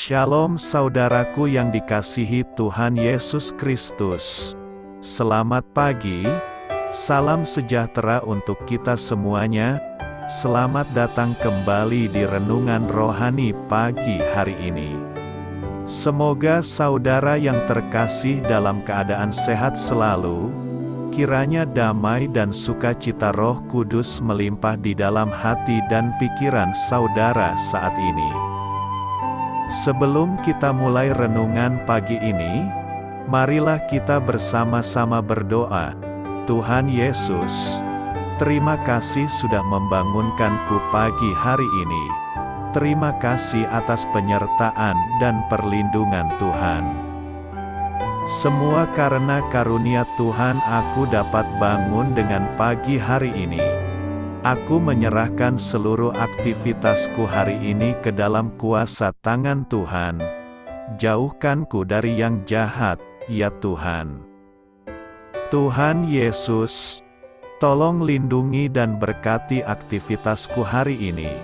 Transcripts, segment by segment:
Shalom saudaraku yang dikasihi Tuhan Yesus Kristus. Selamat pagi, salam sejahtera untuk kita semuanya. Selamat datang kembali di Renungan Rohani pagi hari ini. Semoga saudara yang terkasih dalam keadaan sehat selalu. Kiranya damai dan sukacita Roh Kudus melimpah di dalam hati dan pikiran saudara saat ini. Sebelum kita mulai renungan pagi ini, marilah kita bersama-sama berdoa. Tuhan Yesus, terima kasih sudah membangunkanku pagi hari ini. Terima kasih atas penyertaan dan perlindungan Tuhan. Semua karena karunia Tuhan aku dapat bangun dengan pagi hari ini. Aku menyerahkan seluruh aktivitasku hari ini ke dalam kuasa tangan Tuhan. Jauhkanku dari yang jahat, ya Tuhan. Tuhan Yesus, tolong lindungi dan berkati aktivitasku hari ini.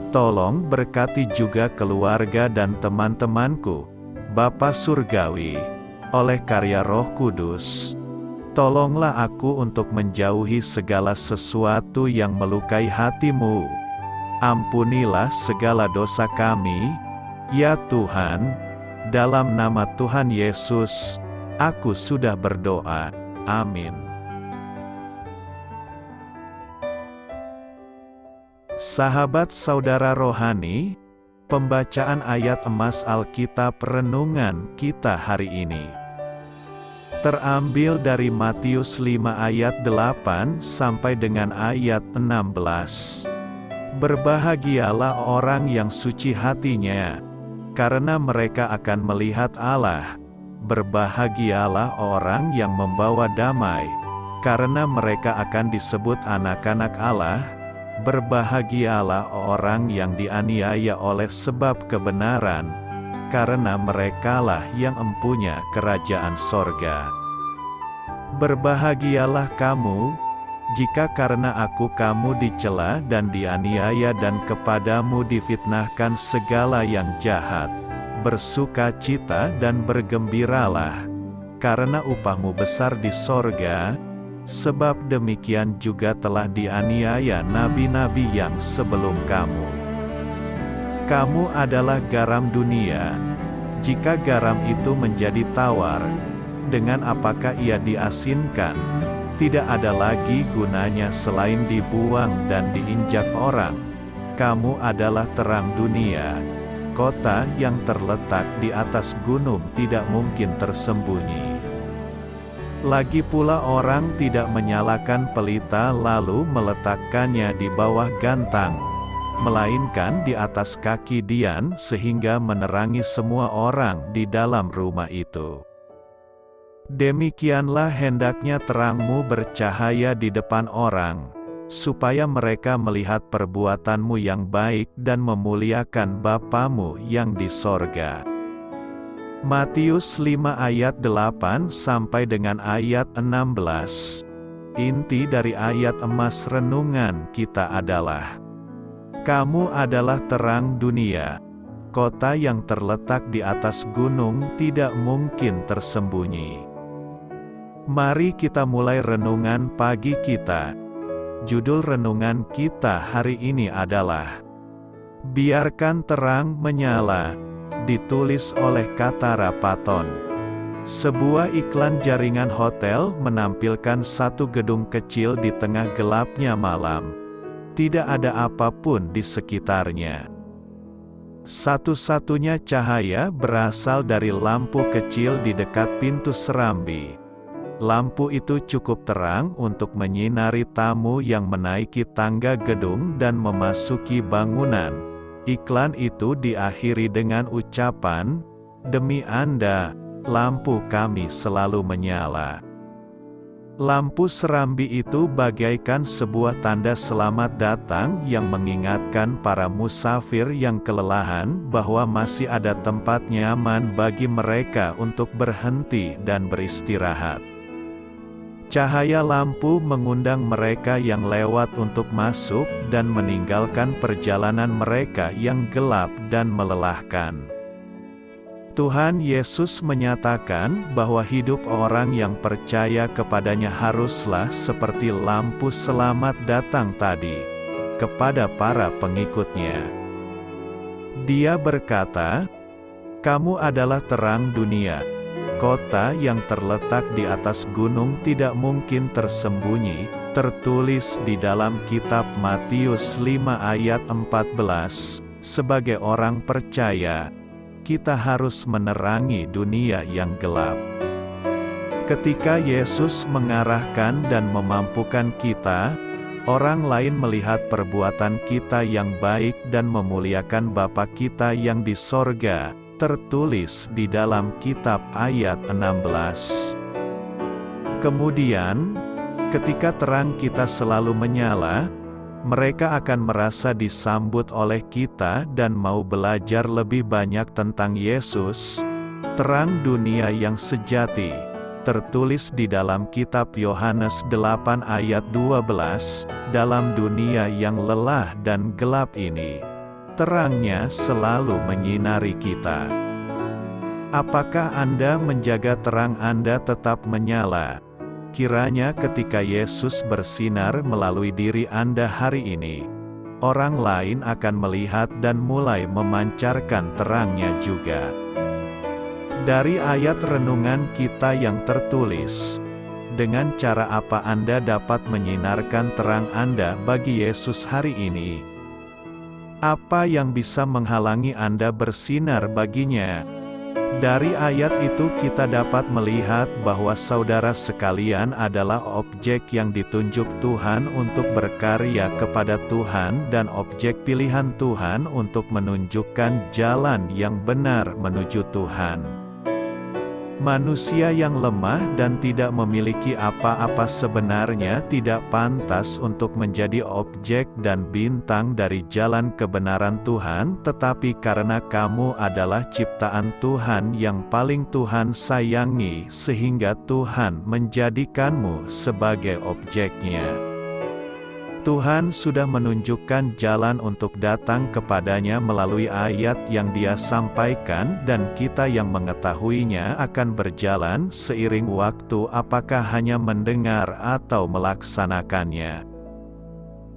Tolong berkati juga keluarga dan teman-temanku, Bapa Surgawi, oleh karya Roh Kudus. Tolonglah aku untuk menjauhi segala sesuatu yang melukai hati-Mu. Ampunilah segala dosa kami, ya Tuhan. Dalam nama Tuhan Yesus, aku sudah berdoa. Amin. Sahabat saudara rohani, pembacaan ayat emas Alkitab renungan kita hari ini terambil dari Matius 5 ayat 8 sampai dengan ayat 16. Berbahagialah orang yang suci hatinya, karena mereka akan melihat Allah. Berbahagialah orang yang membawa damai, karena mereka akan disebut anak-anak Allah. Berbahagialah orang yang dianiaya oleh sebab kebenaran, karena merekalah yang empunya kerajaan sorga. Berbahagialah kamu, jika karena aku kamu dicela dan dianiaya dan kepadamu difitnahkan segala yang jahat. Bersukacita dan bergembiralah, karena upahmu besar di sorga, sebab demikian juga telah dianiaya nabi-nabi yang sebelum kamu. Kamu adalah garam dunia. Jika garam itu menjadi tawar, dengan apakah ia diasinkan? Tidak ada lagi gunanya selain dibuang dan diinjak orang. Kamu adalah terang dunia. Kota yang terletak di atas gunung tidak mungkin tersembunyi. Lagi pula orang tidak menyalakan pelita lalu meletakkannya di bawah gantang, melainkan di atas kaki dian sehingga menerangi semua orang di dalam rumah itu. Demikianlah hendaknya terangmu bercahaya di depan orang, supaya mereka melihat perbuatanmu yang baik dan memuliakan Bapamu yang di sorga. Matius 5 ayat 8 sampai dengan ayat 16. Inti dari ayat emas renungan kita adalah: kamu adalah terang dunia. Kota yang terletak di atas gunung tidak mungkin tersembunyi. Mari kita mulai renungan pagi kita. Judul renungan kita hari ini adalah Biarkan Terang Menyala, ditulis oleh Katara Patton. Sebuah iklan jaringan hotel menampilkan satu gedung kecil di tengah gelapnya malam. Tidak ada apapun di sekitarnya. Satu-satunya cahaya berasal dari lampu kecil di dekat pintu serambi. Lampu itu cukup terang untuk menyinari tamu yang menaiki tangga gedung dan memasuki bangunan. Iklan itu diakhiri dengan ucapan, "Demi Anda, lampu kami selalu menyala." Lampu serambi itu bagaikan sebuah tanda selamat datang yang mengingatkan para musafir yang kelelahan bahwa masih ada tempat nyaman bagi mereka untuk berhenti dan beristirahat. Cahaya lampu mengundang mereka yang lewat untuk masuk dan meninggalkan perjalanan mereka yang gelap dan melelahkan. Tuhan Yesus menyatakan bahwa hidup orang yang percaya kepadanya haruslah seperti lampu selamat datang tadi kepada para pengikutnya. Dia berkata, "Kamu adalah terang dunia. Kota yang terletak di atas gunung tidak mungkin tersembunyi," tertulis di dalam kitab Matius 5 ayat 14. Sebagai orang percaya, kita harus menerangi dunia yang gelap. Ketika Yesus mengarahkan dan memampukan kita, orang lain melihat perbuatan kita yang baik dan memuliakan Bapa kita yang di sorga, tertulis di dalam kitab ayat 16. Kemudian, ketika terang kita selalu menyala, mereka akan merasa disambut oleh kita dan mau belajar lebih banyak tentang Yesus, terang dunia yang sejati, tertulis di dalam kitab Yohanes 8 ayat 12, dalam dunia yang lelah dan gelap ini, terangnya selalu menyinari kita. Apakah Anda menjaga terang Anda tetap menyala? Kiranya ketika Yesus bersinar melalui diri Anda hari ini, orang lain akan melihat dan mulai memancarkan terangnya juga. Dari ayat renungan kita yang tertulis, dengan cara apa Anda dapat menyinarkan terang Anda bagi Yesus hari ini? Apa yang bisa menghalangi Anda bersinar baginya? Dari ayat itu kita dapat melihat bahwa saudara sekalian adalah objek yang ditunjuk Tuhan untuk berkarya kepada Tuhan dan objek pilihan Tuhan untuk menunjukkan jalan yang benar menuju Tuhan. Manusia yang lemah dan tidak memiliki apa-apa sebenarnya tidak pantas untuk menjadi objek dan bintang dari jalan kebenaran Tuhan, tetapi karena kamu adalah ciptaan Tuhan yang paling Tuhan sayangi, sehingga Tuhan menjadikanmu sebagai objeknya. Tuhan sudah menunjukkan jalan untuk datang kepadanya melalui ayat yang Dia sampaikan, dan kita yang mengetahuinya akan berjalan seiring waktu, apakah hanya mendengar atau melaksanakannya.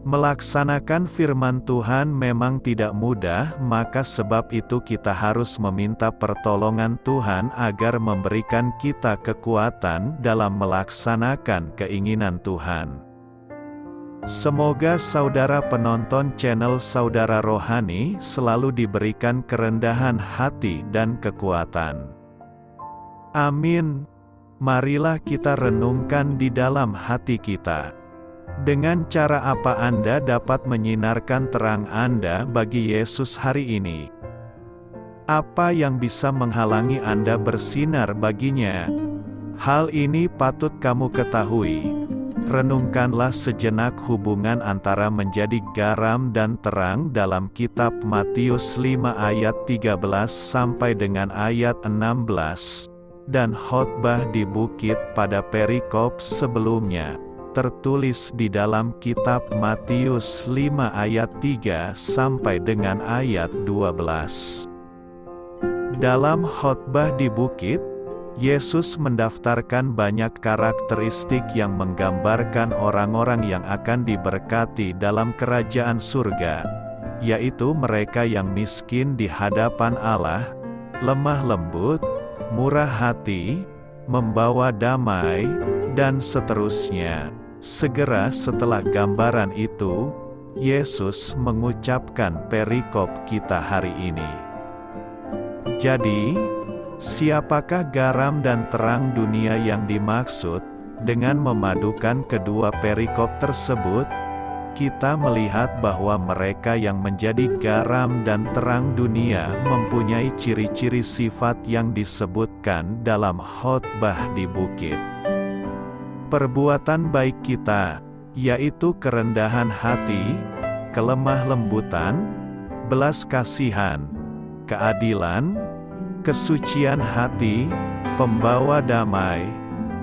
Melaksanakan firman Tuhan memang tidak mudah, maka sebab itu kita harus meminta pertolongan Tuhan agar memberikan kita kekuatan dalam melaksanakan keinginan Tuhan. Semoga saudara penonton channel Saudara Rohani selalu diberikan kerendahan hati dan kekuatan. Amin. Marilah kita renungkan di dalam hati kita. Dengan cara apa Anda dapat menyinarkan terang Anda bagi Yesus hari ini? Apa yang bisa menghalangi Anda bersinar baginya? Hal ini patut kamu ketahui. Renungkanlah sejenak hubungan antara menjadi garam dan terang dalam kitab Matius 5 ayat 13 sampai dengan ayat 16, dan khotbah di bukit pada perikop sebelumnya, tertulis di dalam kitab Matius 5 ayat 3 sampai dengan ayat 12. Dalam khotbah di bukit, Yesus mendaftarkan banyak karakteristik yang menggambarkan orang-orang yang akan diberkati dalam kerajaan surga, yaitu mereka yang miskin di hadapan Allah, lemah lembut, murah hati, membawa damai, dan seterusnya. Segera setelah gambaran itu, Yesus mengucapkan perikop kita hari ini. Jadi, siapakah garam dan terang dunia yang dimaksud? Dengan memadukan kedua perikop tersebut, kita melihat bahwa mereka yang menjadi garam dan terang dunia mempunyai ciri-ciri sifat yang disebutkan dalam khotbah di bukit. Perbuatan baik kita, yaitu kerendahan hati, kelemah lembutan, belas kasihan, keadilan, kesucian hati, pembawa damai,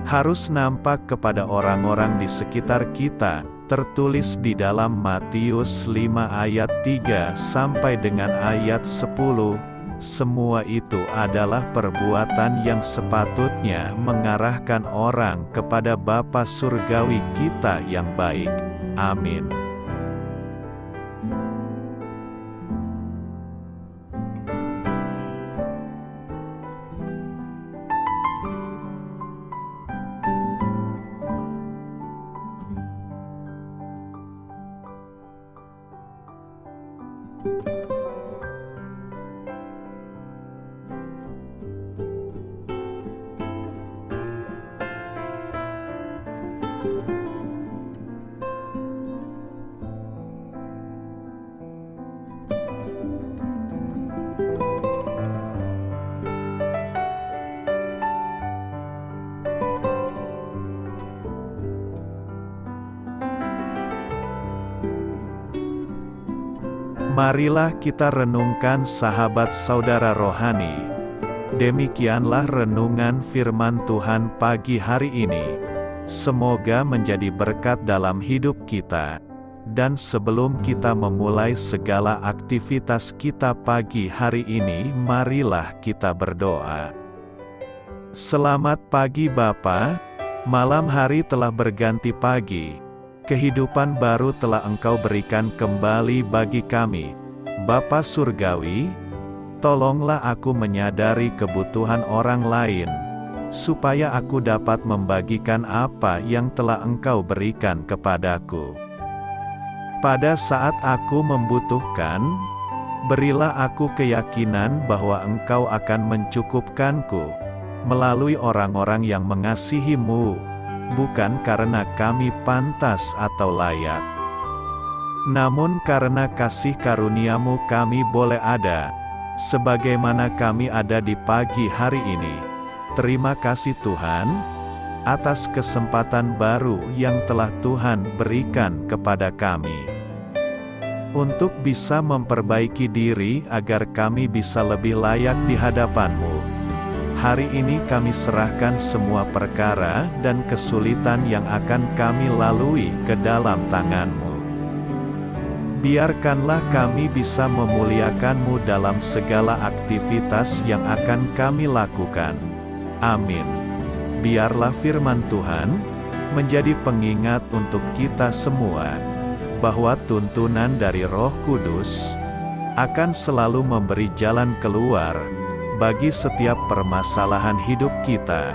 harus nampak kepada orang-orang di sekitar kita, tertulis di dalam Matius 5 ayat 3 sampai dengan ayat 10, semua itu adalah perbuatan yang sepatutnya mengarahkan orang kepada Bapa Surgawi kita yang baik. Amin. Marilah kita renungkan sahabat saudara rohani. Demikianlah renungan firman Tuhan pagi hari ini. Semoga menjadi berkat dalam hidup kita. Dan sebelum kita memulai segala aktivitas kita pagi hari ini, marilah kita berdoa. Selamat pagi Bapa, malam hari telah berganti pagi. Kehidupan baru telah Engkau berikan kembali bagi kami. Bapa Surgawi, tolonglah aku menyadari kebutuhan orang lain, supaya aku dapat membagikan apa yang telah Engkau berikan kepadaku. Pada saat aku membutuhkan, berilah aku keyakinan bahwa Engkau akan mencukupkanku, melalui orang-orang yang mengasihi-Mu, bukan karena kami pantas atau layak, namun karena kasih karunia-Mu kami boleh ada, sebagaimana kami ada di pagi hari ini. Terima kasih Tuhan, atas kesempatan baru yang telah Tuhan berikan kepada kami, untuk bisa memperbaiki diri agar kami bisa lebih layak di hadapan-Mu. Hari ini kami serahkan semua perkara dan kesulitan yang akan kami lalui ke dalam tangan-Mu. Biarkanlah kami bisa memuliakan-Mu dalam segala aktivitas yang akan kami lakukan. Amin. Biarlah firman Tuhan menjadi pengingat untuk kita semua, bahwa tuntunan dari Roh Kudus akan selalu memberi jalan keluar bagi setiap permasalahan hidup kita,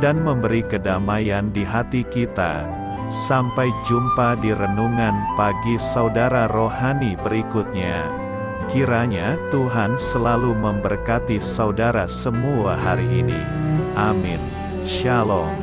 dan memberi kedamaian di hati kita. Sampai jumpa di renungan pagi saudara rohani berikutnya. Kiranya Tuhan selalu memberkati saudara semua hari ini. Amin. Shalom.